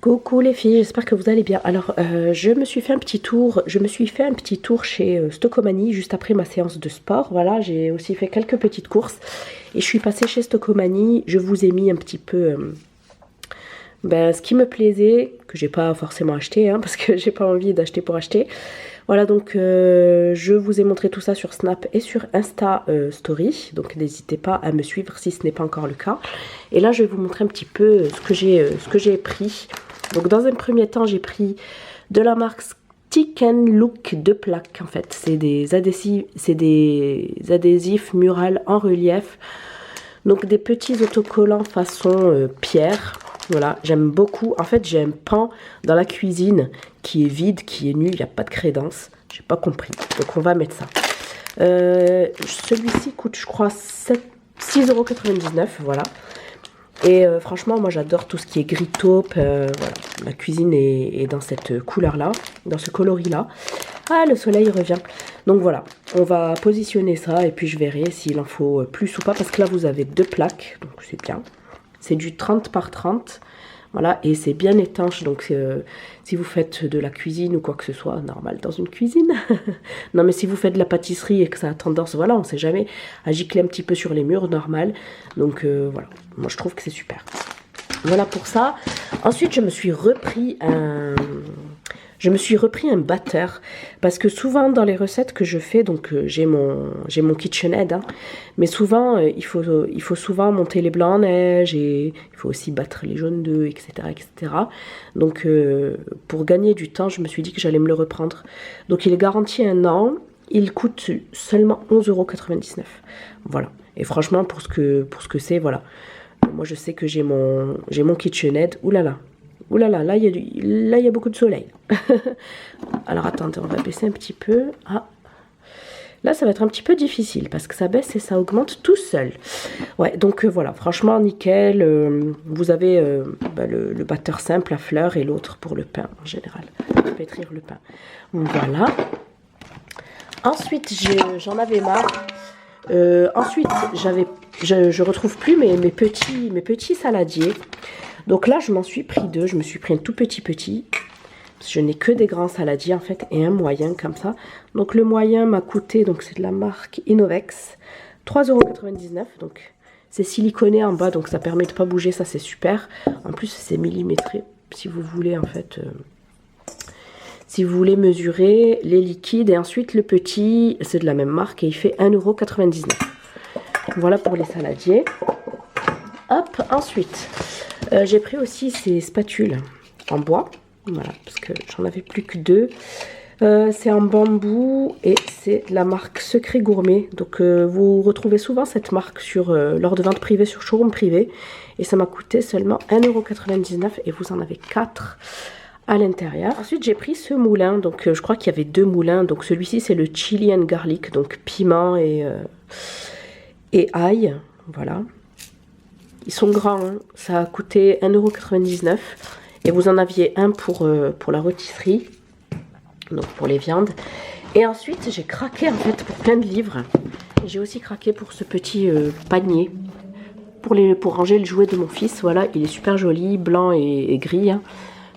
Coucou les filles, j'espère que vous allez bien. Alors, je me suis fait un petit tour chez Stocomanie juste après ma séance de sport. Voilà, j'ai aussi fait quelques petites courses et je suis passée chez Stocomanie. Je vous ai mis un petit peu ce qui me plaisait, que j'ai pas forcément acheté, hein, parce que j'ai pas envie d'acheter pour acheter. Voilà, donc je vous ai montré tout ça sur Snap et sur Insta Story, donc n'hésitez pas à me suivre si ce n'est pas encore le cas. Et là, je vais vous montrer un petit peu ce que j'ai pris. Donc dans un premier temps, j'ai pris de la marque Stick and Look de plaques. En fait, c'est des adhésifs murales en relief. Donc des petits autocollants façon pierre. Voilà, j'aime beaucoup. En fait, j'ai un pan dans la cuisine qui est vide, qui est nu. Il n'y a pas de crédence. J'ai pas compris. Donc on va mettre ça. Celui-ci coûte, je crois, 6,99 €. Voilà. Et franchement, moi j'adore tout ce qui est gris taupe. Voilà. La cuisine est dans cette couleur-là, dans ce coloris-là. Ah, le soleil revient. Donc voilà, on va positionner ça et puis je verrai s'il en faut plus ou pas. Parce que là, vous avez 2 plaques, donc c'est bien. C'est du 30 par 30. Voilà, et c'est bien étanche. Donc si vous faites de la cuisine ou quoi que ce soit, normal dans une cuisine. Non, mais si vous faites de la pâtisserie et que ça a tendance, voilà, on sait jamais, à gicler un petit peu sur les murs, normal. Donc voilà, moi je trouve que c'est super. Voilà pour ça. Ensuite, je me suis repris un batteur parce que souvent dans les recettes que je fais, donc j'ai mon KitchenAid, hein, mais souvent il faut souvent monter les blancs en neige et il faut aussi battre les jaunes d'œufs, etc., etc. Donc pour gagner du temps, je me suis dit que j'allais me le reprendre. Donc il est garanti 1 an, il coûte seulement 11,99 €. Voilà. Et franchement, pour ce que c'est, voilà. Moi je sais que j'ai mon KitchenAid. Ouh là là. Ouh là là, là il y a beaucoup de soleil. Alors attendez, on va baisser un petit peu. Ah. Là, ça va être un petit peu difficile parce que ça baisse et ça augmente tout seul. Ouais, donc voilà, franchement, nickel. Vous avez le batteur simple à fleurs et l'autre pour le pain en général. Pour pétrir le pain. Voilà. Ensuite, j'en avais marre. Ensuite, je retrouve plus mes petits saladiers. Donc là, je m'en suis pris 2. Je me suis pris un tout petit. Parce que je n'ai que des grands saladiers en fait et un moyen comme ça. Donc le moyen m'a coûté, donc c'est de la marque Innovex, 3,99 €. Donc c'est siliconé en bas, donc ça permet de pas bouger, ça c'est super. En plus c'est millimétré si vous voulez en fait. Si vous voulez mesurer les liquides. Et ensuite le petit, c'est de la même marque et il fait 1,99 €. Voilà pour les saladiers. Hop, ensuite, j'ai pris aussi ces spatules en bois. Voilà, parce que j'en avais plus que 2. C'est en bambou et c'est la marque Secret Gourmet. Donc vous retrouvez souvent cette marque lors de ventes privées sur showroom privé. Et ça m'a coûté seulement 1,99 € et vous en avez 4 à l'intérieur. Ensuite j'ai pris ce moulin. Donc je crois qu'il y avait 2 moulins. Donc celui-ci c'est le chili and garlic, donc piment et ail. Voilà. Ils sont grands, hein. Ça a coûté 1,99 € et vous en aviez un pour la rôtisserie, donc pour les viandes. Et ensuite, j'ai craqué en fait pour plein de livres. J'ai aussi craqué pour ce petit panier pour ranger le jouet de mon fils. Voilà, il est super joli, blanc et gris, hein.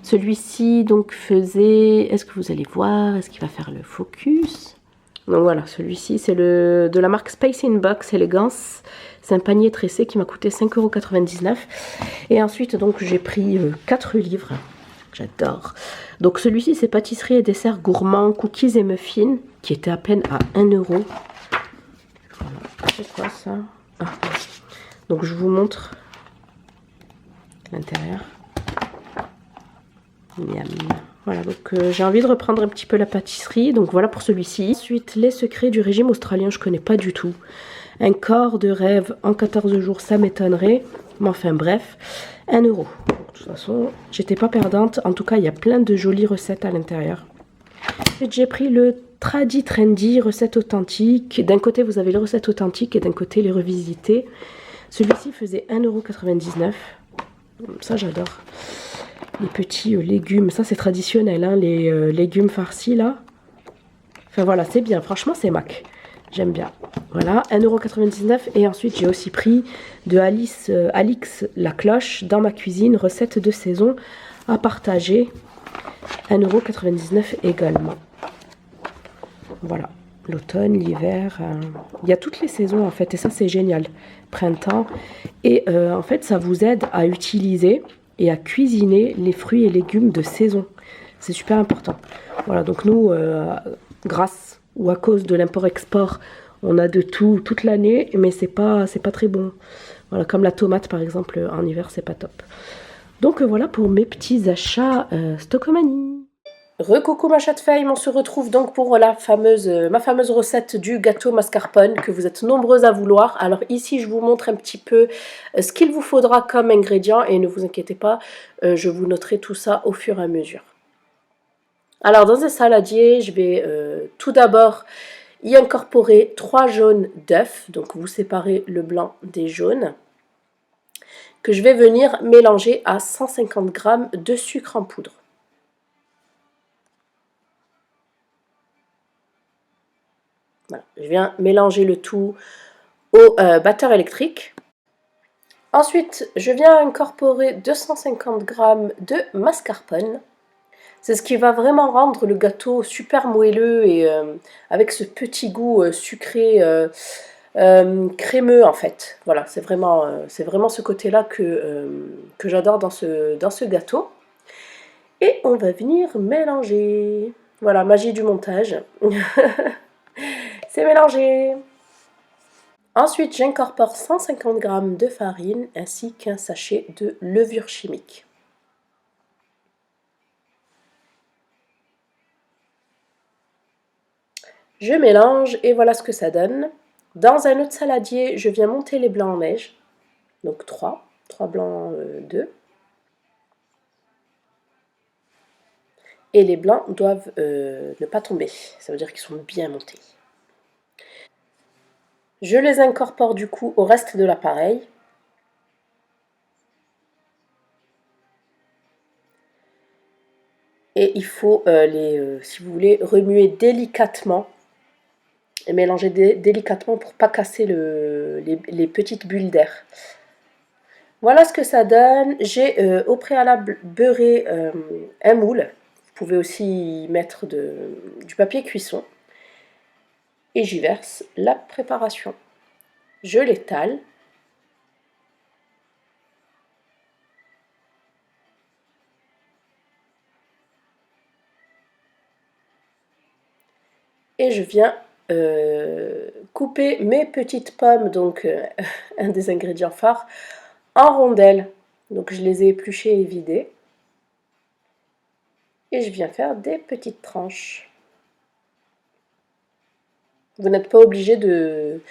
Celui-ci donc faisait... Est-ce que vous allez voir? Est-ce qu'il va faire le focus? Donc voilà, celui-ci c'est de la marque Space in Box Elegance. C'est un panier tressé qui m'a coûté 5,99 €. Et ensuite donc j'ai pris 4 livres. J'adore. Donc celui-ci c'est pâtisserie et dessert gourmand, cookies et muffins, qui était à peine à 1 €. Voilà. C'est quoi ça? Ah. Donc je vous montre l'intérieur. Miam. Voilà, donc j'ai envie de reprendre un petit peu la pâtisserie. Donc voilà pour celui-ci. Ensuite, les secrets du régime australien, je connais pas du tout. Un corps de rêve en 14 jours, ça m'étonnerait. Mais enfin bref, 1 €. De toute façon, j'étais pas perdante. En tout cas, il y a plein de jolies recettes à l'intérieur. J'ai pris le Tradi Trendy, recettes authentiques. D'un côté, vous avez les recettes authentiques et d'un côté, les revisitées. Celui-ci faisait 1,99 €. Ça, j'adore. Les petits légumes, ça c'est traditionnel, hein, les légumes farcis là. Enfin voilà, c'est bien, franchement c'est mac. J'aime bien. Voilà, 1,99 €. Et ensuite, j'ai aussi pris de Alix la cloche dans ma cuisine, recette de saison à partager. 1,99 € également. Voilà, l'automne, l'hiver, il y a toutes les saisons en fait, et ça c'est génial. Printemps, et en fait ça vous aide à utiliser et à cuisiner les fruits et légumes de saison. C'est super important. Voilà, donc nous, grâce ou à cause de l'import-export, on a de tout toute l'année, mais c'est pas très bon. Voilà, comme la tomate par exemple, en hiver c'est pas top. Donc voilà pour mes petits achats Stockomanie. Recoucou ma chatte fame, on se retrouve donc pour ma fameuse recette du gâteau mascarpone que vous êtes nombreuses à vouloir. Alors ici je vous montre un petit peu ce qu'il vous faudra comme ingrédients et ne vous inquiétez pas, je vous noterai tout ça au fur et à mesure. Alors dans un saladier, je vais tout d'abord y incorporer 3 jaunes d'œufs, donc vous séparez le blanc des jaunes, que je vais venir mélanger à 150 g de sucre en poudre. Voilà, je viens mélanger le tout au batteur électrique. Ensuite, je viens incorporer 250 g de mascarpone. C'est ce qui va vraiment rendre le gâteau super moelleux et avec ce petit goût sucré, crémeux en fait. Voilà, c'est vraiment ce côté-là que j'adore dans ce gâteau. Et on va venir mélanger. Voilà, magie du montage. C'est mélangé. Ensuite, j'incorpore 150 g de farine ainsi qu'un sachet de levure chimique. Je mélange et voilà ce que ça donne. Dans un autre saladier, je viens monter les blancs en neige. Donc 3 blancs, 2. Et les blancs doivent ne pas tomber. Ça veut dire qu'ils sont bien montés. Je les incorpore du coup au reste de l'appareil. Et il faut si vous voulez, remuer délicatement et mélanger délicatement pour ne pas casser les petites bulles d'air. Voilà ce que ça donne. J'ai au préalable beurré un moule. Vous pouvez aussi y mettre du papier cuisson. Et j'y verse la préparation. Je l'étale. Et je viens couper mes petites pommes, donc un des ingrédients phares, en rondelles. Donc je les ai épluchées et vidées. Et je viens faire des petites tranches. Vous n'êtes pas obligé de...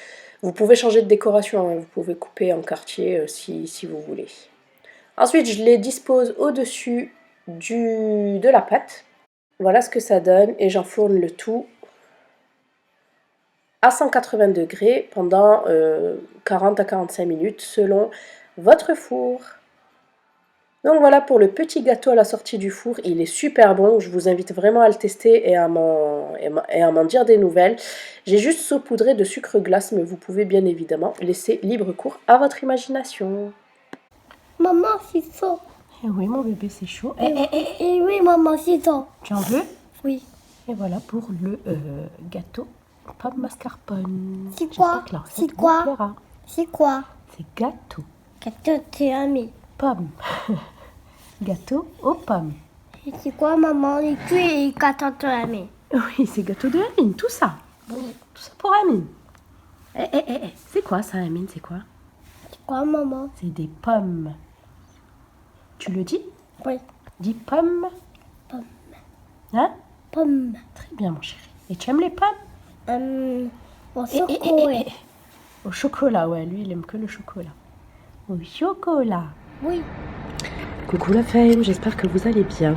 Vous pouvez changer de décoration, hein. Vous pouvez couper en quartier si vous voulez. Ensuite, je les dispose au-dessus de la pâte. Voilà ce que ça donne et j'enfourne le tout à 180 degrés pendant 40 à 45 minutes selon votre four. Donc voilà pour le petit gâteau à la sortie du four, il est super bon, je vous invite vraiment à le tester et à m'en dire des nouvelles. J'ai juste saupoudré de sucre glace, mais vous pouvez bien évidemment laisser libre cours à votre imagination. Maman, c'est chaud. Eh oui mon bébé, c'est chaud. Et oui maman, c'est chaud. Tu en veux? Oui. Et voilà pour le gâteau pomme mascarpone. C'est quoi? C'est quoi? C'est quoi? C'est gâteau. Gâteau de ami. Pomme. Gâteau aux pommes. Et c'est quoi maman? Les cuits et gâteau de ami. Oui, c'est gâteau de Amine, tout ça. Oui. Tout ça pour Amine. C'est quoi ça, Amine? C'est quoi? C'est quoi maman? C'est des pommes. Tu le dis? Oui. Dis pommes. Pomme. Hein? Pomme. Très bien, mon chéri. Et tu aimes les pommes? Au chocolat. Au chocolat, ouais. Lui, il aime que le chocolat. Au chocolat. Oui. Coucou la fame, j'espère que vous allez bien.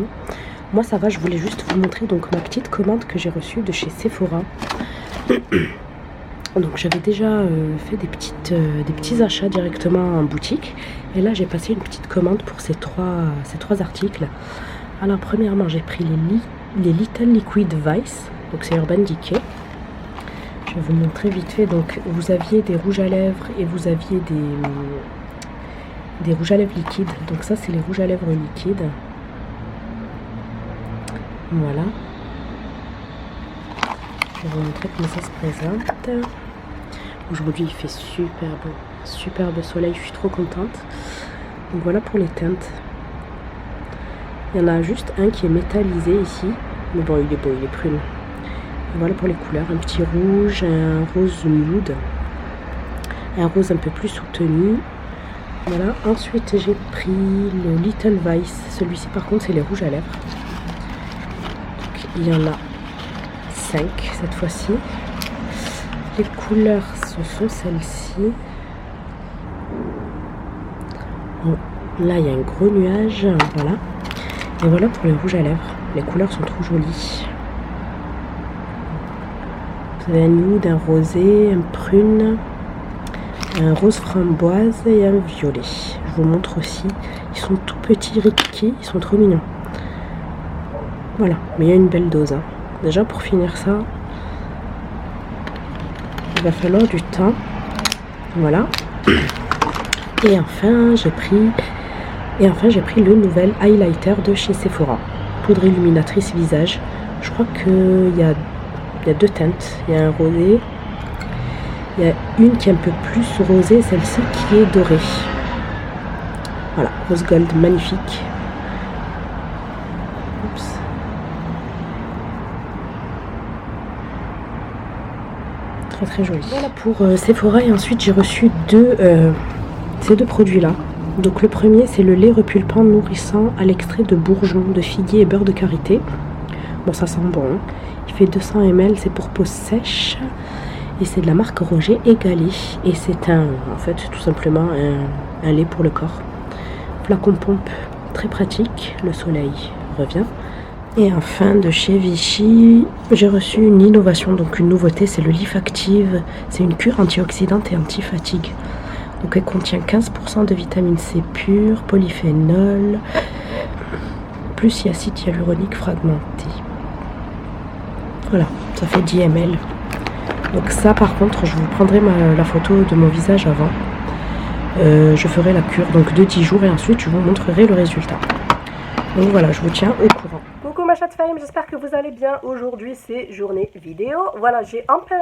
Moi ça va, je voulais juste vous montrer donc ma petite commande que j'ai reçue de chez Sephora. Donc j'avais déjà fait des petits achats directement en boutique. Et là j'ai passé une petite commande pour ces trois articles. Alors premièrement j'ai pris les Little Liquid Vice. Donc c'est Urban Decay. Je vais vous montrer vite fait. Donc vous aviez des rouges à lèvres et vous aviez des rouges à lèvres liquides. Donc ça c'est les rouges à lèvres liquides. Voilà. Je vais vous montrer comment ça se présente. Aujourd'hui il fait superbe soleil, je suis trop contente. Donc voilà pour les teintes. Il y en a juste un qui est métallisé ici. Mais bon, il est beau, il est prune. Et voilà pour les couleurs. Un petit rouge, un rose nude. Un rose un peu plus soutenu. Voilà. Ensuite, j'ai pris le Little Vice. Celui-ci, par contre, c'est les rouges à lèvres. Donc, il y en a 5 cette fois-ci. Les couleurs, ce sont celles-ci. Bon, là, il y a un gros nuage. Voilà. Et voilà pour les rouges à lèvres. Les couleurs sont trop jolies. Vous avez un nude, un rosé, un prune, un rose framboise et un violet. Je vous montre aussi. Ils sont tout petits, riqués. Ils sont trop mignons. Voilà. Mais il y a une belle dose. Hein. Déjà, pour finir ça, il va falloir du temps. Voilà. Et enfin, j'ai pris le nouvel highlighter de chez Sephora. Poudre illuminatrice visage. Je crois qu'il y a 2 teintes. Il y a un rosé. Il y a une qui est un peu plus rosée, celle-ci qui est dorée. Voilà, rose gold magnifique. Oups. Très très joli. Voilà pour Sephora et ensuite j'ai reçu ces 2 produits-là. Donc le premier c'est le lait repulpant nourrissant à l'extrait de bourgeons, de figuier et beurre de karité. Bon ça sent bon. Il fait 200 ml, c'est pour peau sèche. Et c'est de la marque Roger Égalé. Et c'est en fait tout simplement un lait pour le corps. Flacon pompe très pratique. Le soleil revient. Et enfin de chez Vichy, j'ai reçu une innovation, donc une nouveauté, c'est le Leaf Active. C'est une cure antioxydante et anti-fatigue. Donc elle contient 15% de vitamine C pure, polyphénol, plus acide hyaluronique fragmenté. Voilà, ça fait 10 ml. Donc ça par contre, je vous prendrai la photo de mon visage avant. Je ferai la cure donc de 10 jours et ensuite je vous montrerai le résultat. Donc voilà, je vous tiens au courant. Coucou ma chatte fame, j'espère que vous allez bien. Aujourd'hui c'est journée vidéo. Voilà, j'ai enfin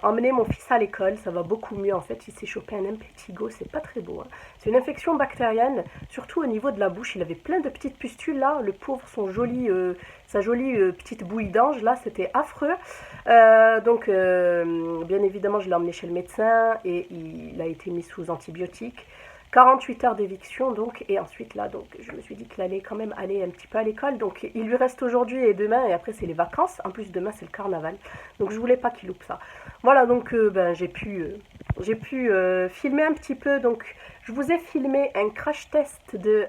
emmené mon fils à l'école, ça va beaucoup mieux en fait, il s'est chopé un impétigo, c'est pas très beau. Hein. C'est une infection bactérienne, surtout au niveau de la bouche, il avait plein de petites pustules là, le pauvre, sa jolie petite bouille d'ange là, c'était affreux. Donc bien évidemment je l'ai emmené chez le médecin et il a été mis sous antibiotiques. 48 heures d'éviction donc, et ensuite là donc je me suis dit qu'il allait quand même aller un petit peu à l'école, donc il lui reste aujourd'hui et demain et après c'est les vacances, en plus demain c'est le carnaval, donc je voulais pas qu'il loupe ça. Voilà donc j'ai pu filmer un petit peu, donc je vous ai filmé un crash test de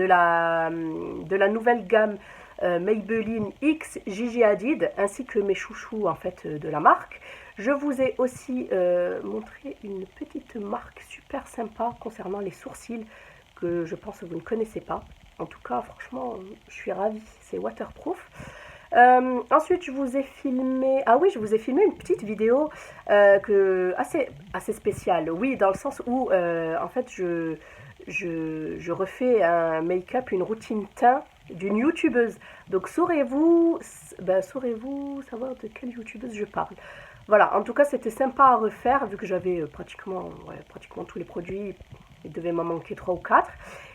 la nouvelle gamme Maybelline X Gigi Hadid ainsi que mes chouchous en fait de la marque. Je vous ai aussi montré une petite marque super sympa concernant les sourcils que je pense que vous ne connaissez pas. En tout cas, franchement, je suis ravie, c'est waterproof. Ensuite, je vous ai filmé une petite vidéo assez spéciale. Oui, dans le sens où, en fait, je refais un make-up, une routine teint d'une youtubeuse. Donc, saurez-vous savoir de quelle youtubeuse je parle. Voilà, en tout cas, c'était sympa à refaire, vu que j'avais pratiquement tous les produits. Il devait m'en manquer 3 ou 4.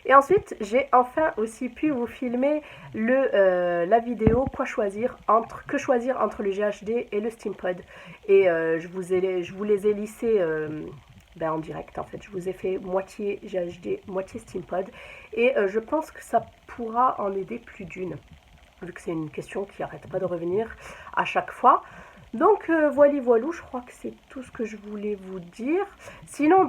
Et ensuite, j'ai enfin aussi pu vous filmer la vidéo que choisir entre le GHD et le SteamPod. Et je vous les ai lissés en direct, en fait. Je vous ai fait moitié GHD, moitié SteamPod. Et je pense que ça pourra en aider plus d'une, vu que c'est une question qui n'arrête pas de revenir à chaque fois. Donc voilou, je crois que c'est tout ce que je voulais vous dire. Sinon,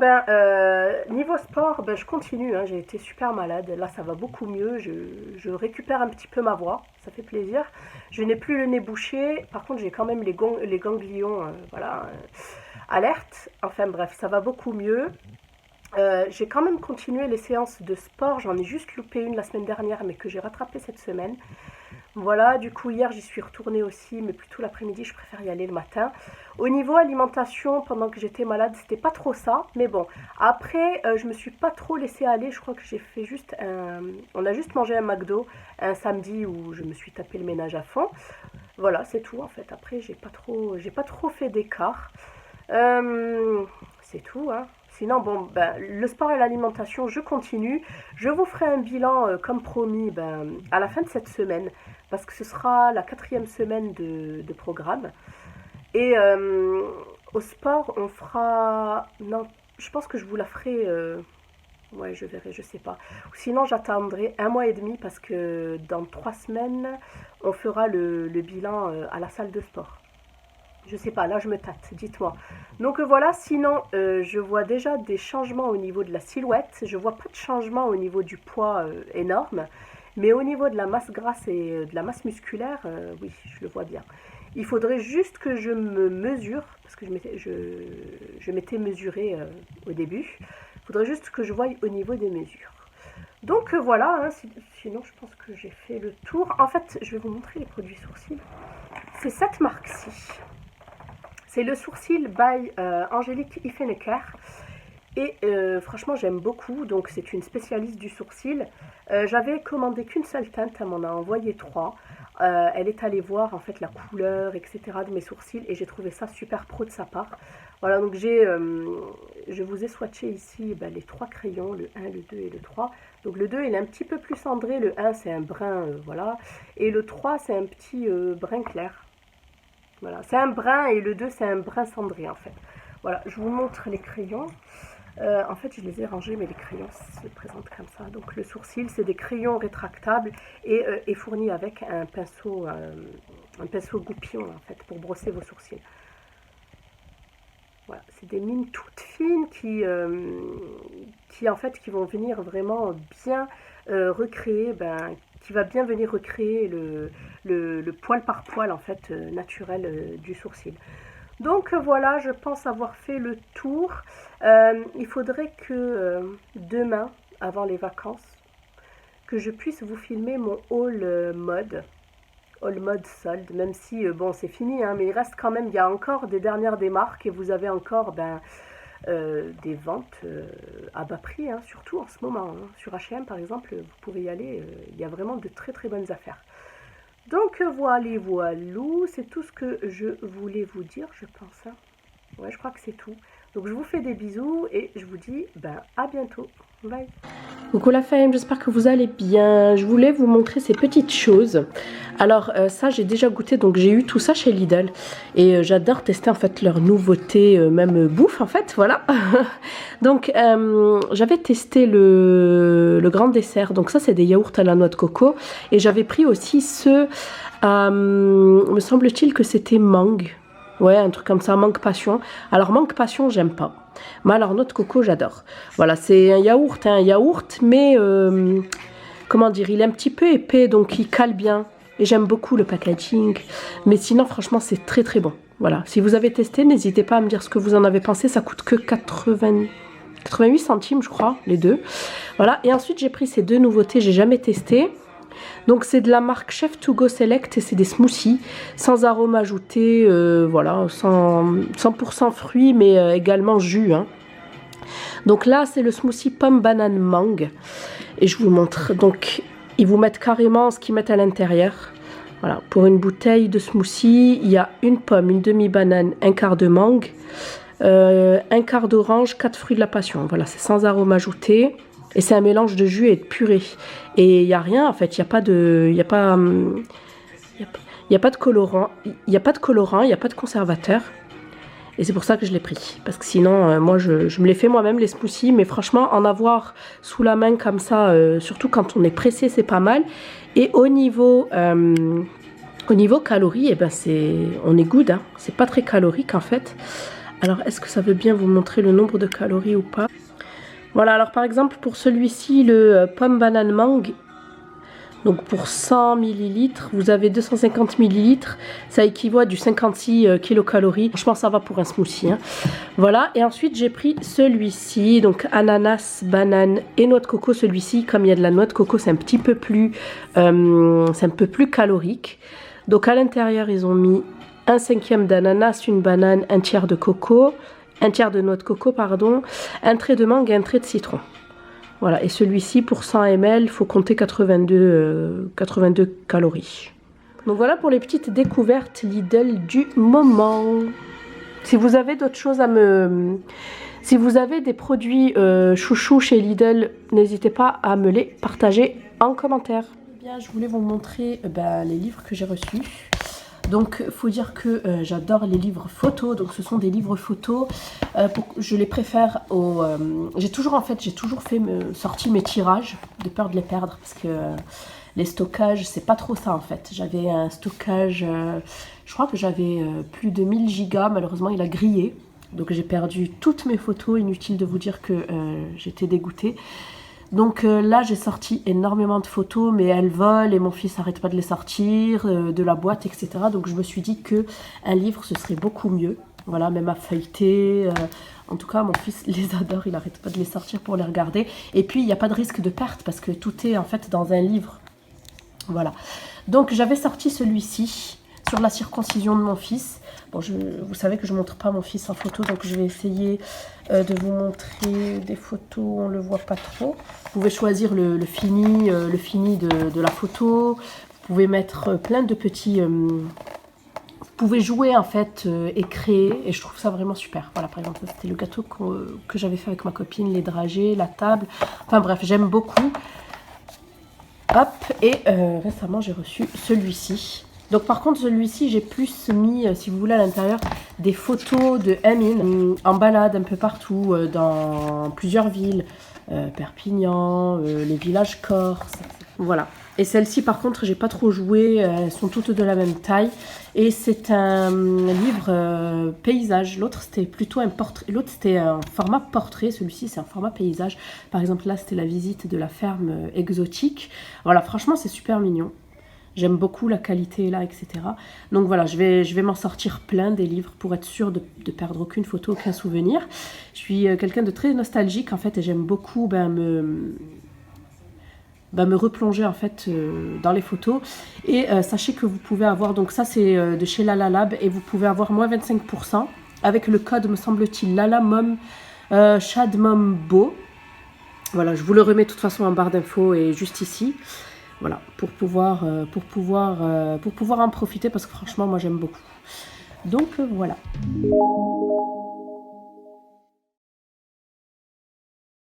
niveau sport, je continue, hein, j'ai été super malade. Là, ça va beaucoup mieux, je récupère un petit peu ma voix, ça fait plaisir. Je n'ai plus le nez bouché, par contre, j'ai quand même les ganglions, alerte. Enfin bref, ça va beaucoup mieux. J'ai quand même continué les séances de sport, j'en ai juste loupé une la semaine dernière, mais que j'ai rattrapé cette semaine. Voilà, du coup hier j'y suis retournée aussi, mais plutôt l'après-midi, je préfère y aller le matin. Au niveau alimentation, pendant que j'étais malade, c'était pas trop ça, mais bon. Après, je me suis pas trop laissée aller, je crois que j'ai fait juste un... On a juste mangé un McDo un samedi où je me suis tapé le ménage à fond. Voilà, c'est tout en fait. Après, j'ai pas trop fait d'écart. C'est tout, hein. Sinon, bon, ben, le sport et l'alimentation, je continue. Je vous ferai un bilan, comme promis, ben, à la fin de cette semaine, parce que ce sera la 4e semaine de programme. Et au sport, on fera... Non, je pense que je vous la ferai... Ouais, je verrai, je sais pas. Sinon, j'attendrai 1 mois et demi, parce que dans 3 semaines, on fera le bilan à la salle de sport. Je sais pas, là je me tâte, dites-moi. Donc voilà, sinon je vois déjà des changements au niveau de la silhouette. Je vois pas de changement au niveau du poids énorme. Mais au niveau de la masse grasse et de la masse musculaire, oui, je le vois bien. Il faudrait juste que je me mesure, parce que je m'étais mesurée au début. Il faudrait juste que je voie au niveau des mesures. Donc voilà, hein, sinon je pense que j'ai fait le tour. En fait, je vais vous montrer les produits sourcils. C'est cette marque-ci. C'est le sourcil by Angélique Ifenecker. Et franchement, j'aime beaucoup. Donc, c'est une spécialiste du sourcil. J'avais commandé qu'une seule teinte. Elle m'en a envoyé 3. Elle est allée voir en fait la couleur, etc. de mes sourcils. Et j'ai trouvé ça super pro de sa part. Voilà, donc je vous ai swatché ici les 3 crayons, le 1, le 2 et le 3. Donc, le 2, il est un petit peu plus cendré. Le 1, c'est un brun, voilà. Et le 3, c'est un petit brun clair. Voilà, c'est un brun et le 2 c'est un brun cendré en fait. Voilà, je vous montre les crayons. En fait, je les ai rangés, mais les crayons se présentent comme ça. Donc le sourcil, c'est des crayons rétractables et est fourni avec un pinceau goupillon en fait pour brosser vos sourcils. Voilà, c'est des mines toutes fines qui en fait qui vont venir vraiment bien recréer, qui va bien venir recréer le poil par poil en fait naturel du sourcil. Donc voilà, je pense avoir fait le tour. Il faudrait que demain, avant les vacances, que je puisse vous filmer mon haul mode. All mode solde, même si bon c'est fini, hein, mais il reste quand même, il y a encore des dernières des marques et vous avez encore des ventes à bas prix, hein, surtout en ce moment. Hein. Sur H&M par exemple, vous pouvez y aller, il y a vraiment de très très bonnes affaires. Donc voilou, c'est tout ce que je voulais vous dire, je pense. Hein. Ouais, je crois que c'est tout. Donc je vous fais des bisous et je vous dis à bientôt. Bye. Coucou la femme, j'espère que vous allez bien. Je voulais vous montrer ces petites choses. Alors ça j'ai déjà goûté, donc j'ai eu tout ça chez Lidl. Et j'adore tester en fait leurs nouveautés, même bouffe en fait, voilà. Donc j'avais testé le grand dessert. Donc ça c'est des yaourts à la noix de coco. Et j'avais pris aussi ceux, me semble-t-il que c'était mangue. Ouais, un truc comme ça, mangue passion. Alors mangue passion, j'aime pas. Mais alors noix de coco, j'adore. Voilà, c'est un yaourt, mais comment dire, il est un petit peu épais, donc il cale bien. Et j'aime beaucoup le packaging. Mais sinon, franchement, c'est très très bon. Voilà, si vous avez testé, n'hésitez pas à me dire ce que vous en avez pensé. Ça coûte que 88 centimes, je crois, les deux. Voilà, et ensuite j'ai pris ces deux nouveautés, j'ai jamais testé. Donc c'est de la marque Chef To Go Select et c'est des smoothies sans arôme ajouté, voilà, 100% fruits mais également jus. Hein. Donc là c'est le smoothie pomme banane mangue et je vous montre. Donc ils vous mettent carrément ce qu'ils mettent à l'intérieur. Voilà, pour une bouteille de smoothie, il y a une pomme, une demi-banane, un quart de mangue, un quart d'orange, 4 fruits de la passion. Voilà, c'est sans arôme ajouté. Et c'est un mélange de jus et de purée. Et il n'y a rien, en fait. Il n'y a pas de... Il n'y a pas de colorant. Il n'y a pas de colorant, il n'y a pas de conservateur. Et c'est pour ça que je l'ai pris. Parce que sinon, moi, je me les fais moi-même, les smoothies. Mais franchement, en avoir sous la main comme ça, surtout quand on est pressé, c'est pas mal. Et au niveau calories, eh ben on est good. Hein. C'est pas très calorique, en fait. Alors, est-ce que ça veut bien vous montrer le nombre de calories ou pas ? Voilà, alors par exemple pour celui-ci, le pomme banane mangue, Donc pour 100 ml, vous avez 250 ml, ça équivaut à du 56 kilocalories. Franchement, ça va pour un smoothie, hein. Voilà, et ensuite j'ai pris celui-ci, donc ananas, banane et noix de coco. Celui-ci, comme il y a de la noix de coco, c'est un peu plus calorique. Donc à l'intérieur, ils ont mis un cinquième d'ananas, une banane, un tiers de coco, un tiers de noix de coco, pardon, un trait de mangue et un trait de citron. Voilà, et celui-ci, pour 100 ml, il faut compter 82 calories. Donc voilà pour les petites découvertes Lidl du moment. Si vous avez d'autres choses à me... Si vous avez des produits chouchous chez Lidl, n'hésitez pas à me les partager en commentaire. Eh bien, je voulais vous montrer les livres que j'ai reçus. Donc, il faut dire que j'adore les livres photos. Donc, ce sont des livres photos. Je les préfère aux... j'ai toujours sorti mes tirages, de peur de les perdre. Parce que les stockages, c'est pas trop ça, en fait. J'avais un stockage... je crois que j'avais plus de 1000 gigas. Malheureusement, il a grillé. Donc, j'ai perdu toutes mes photos. Inutile de vous dire que j'étais dégoûtée. Donc là, j'ai sorti énormément de photos, mais elles volent et mon fils n'arrête pas de les sortir, de la boîte, etc. Donc je me suis dit qu'un livre, ce serait beaucoup mieux. Voilà, même à feuilleter. En tout cas, mon fils les adore, il n'arrête pas de les sortir pour les regarder. Et puis, il n'y a pas de risque de perte parce que tout est en fait dans un livre. Voilà. Donc j'avais sorti celui-ci sur la circoncision de mon fils. Bon, vous savez que je ne montre pas mon fils en photo, donc je vais essayer de vous montrer des photos où on ne le voit pas trop. Vous pouvez choisir le fini de la photo. Vous pouvez mettre plein de petits... vous pouvez jouer en fait et créer, et je trouve ça vraiment super. Voilà, par exemple, c'était le gâteau que j'avais fait avec ma copine, les dragées, la table. Enfin bref, j'aime beaucoup. Hop, et récemment j'ai reçu celui-ci. Donc par contre celui-ci j'ai plus mis, si vous voulez, à l'intérieur des photos de Amine en balade un peu partout, dans plusieurs villes, Perpignan, les villages corses, voilà. Et celle-ci par contre j'ai pas trop joué, elles sont toutes de la même taille et c'est un livre paysage. L'autre c'était plutôt un portrait, l'autre c'était un format portrait, celui-ci c'est un format paysage. Par exemple là c'était la visite de la ferme exotique. Voilà, franchement c'est super mignon. J'aime beaucoup la qualité là, etc. Donc voilà, je vais m'en sortir plein des livres pour être sûre de perdre aucune photo, aucun souvenir. Je suis quelqu'un de très nostalgique en fait et j'aime beaucoup me replonger en fait dans les photos. Et sachez que vous pouvez avoir, donc ça c'est de chez Lalalab et vous pouvez avoir moins 25% avec le code, me semble-t-il, Lalamom Shadmombo. Voilà, je vous le remets de toute façon en barre d'infos et juste ici. Voilà, pour pouvoir en profiter parce que franchement moi j'aime beaucoup. Donc voilà.